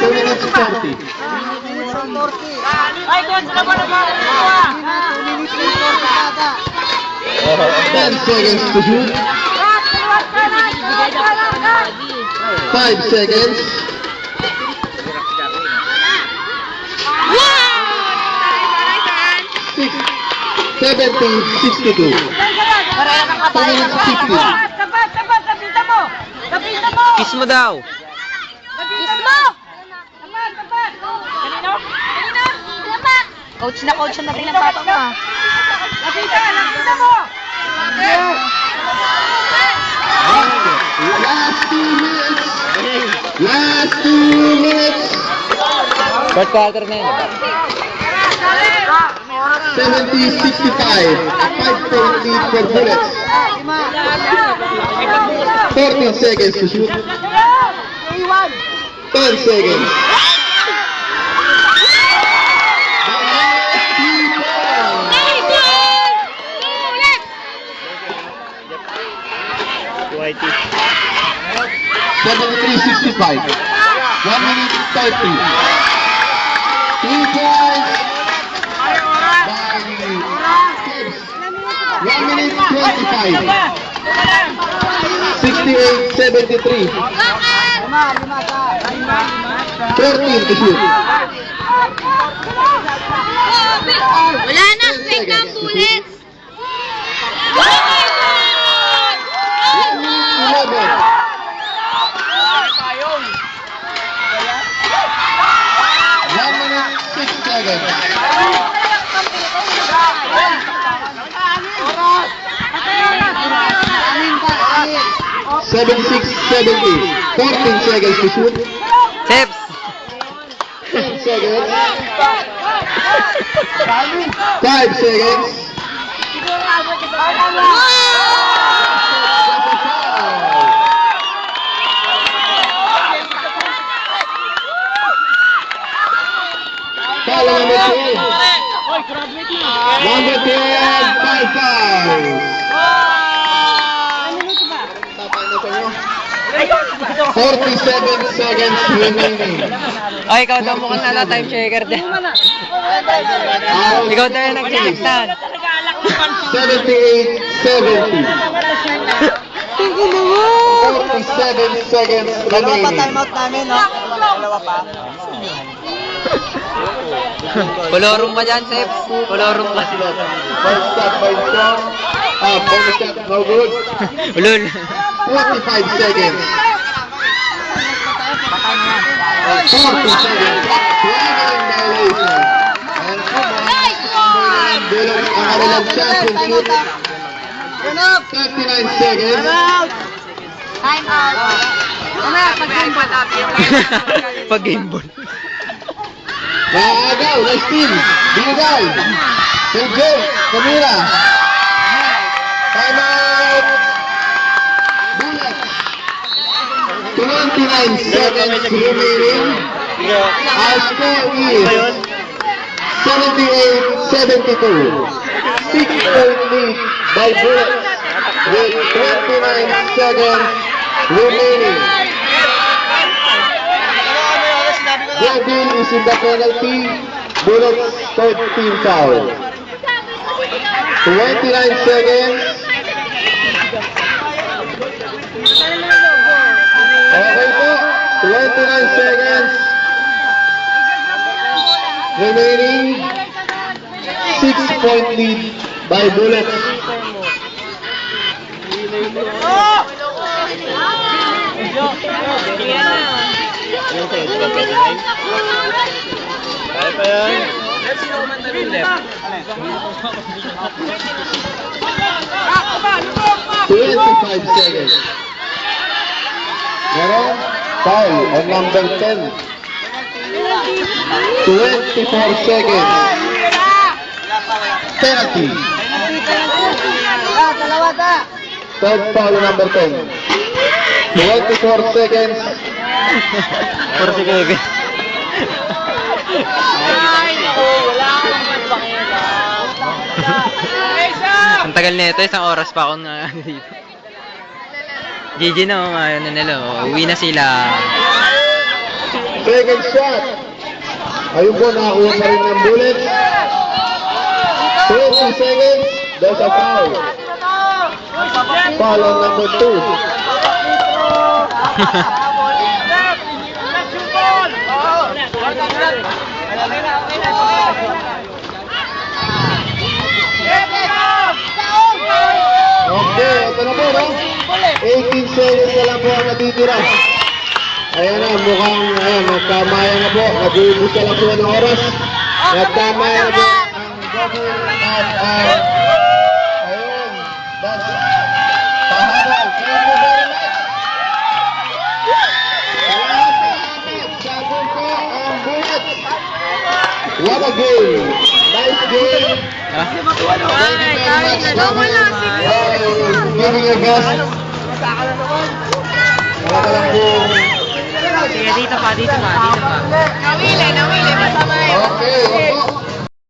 2 minutes 40. Ay, coach, na ba naman? 10 seconds to shoot. 5 seconds. 70, 62. 2 minutes 50. Sabat, kapita mo! Kapita mo! Kiss mo daw. Kiss mo! Sabat! Kanino? Coach na natin ang papa mo ah. Kapita mo! Last 2 minutes. Last 2 minutes. First quarter na yun. 70, 65. 5-point lead for Bullets. 14 seconds to shoot. 10 seconds. YT. 73-65. 1 minute 30. 3 points. 1 minute 25. 68-73. 14 to shoot. Wala na, fake na ang bullets. 11. 1 minute 6 seconds. 76-70. 14 seconds to shoot. Tips. 10 seconds. 5 seconds. Foul number 12. Number 12, 5 fouls. 47 seconds remaining. Ay, ikaw daw mukhang time checker din. Ikaw daw yung nag-checktan. 78-70. 47 seconds remaining. Timeout namin, no? Dalawa pa. Kolorong pa dyan, Sep. Kolorong pa. First shot by Strong. Bonus shot, no good. Ulul. 45 seconds. 40 seconds. Traveling violation. And Bullet ang kanilang championship. 39 seconds. Time out. Pag game ball. Naagaw, na steal. Binigay. Sergio, Camila. Time out. Bullet. 29 seconds remaining. Our score is 78-72. 6-point lead by Bullet with 29 seconds remaining. Devin is in the penalty. Bullets third team foul. 29 seconds. Okay po. 29 seconds. Remaining. 6-point lead by Bullets. Twenty-five seconds. Meron foul on number 10. 24 seconds. Penalty. Third foul on number 10. 24 seconds. Puro si Kevin. Ang tagal nito, isang oras pa ako na dito. GG na, ayaw na nila. Uwi na sila. Second shot. Ayun po, nakakuha pa rin ng bullet. 20 seconds. There's a foul. Foul on number 2. Okay, ito na po, no? 18 seconds na lang po ang natitira. Ayan na, mukhang, ayan, nagkamayan na po. Nag-uubos na lang po ng oras. Nagkamayan na po ang government at, ayun, that's, pahabol. Thank you very much. Sabon po ang bulat. What a game. Nice game. Giving your best. Wala ka lang po. Sige, dito pa, dito pa, dito pa. Nawili, nawili.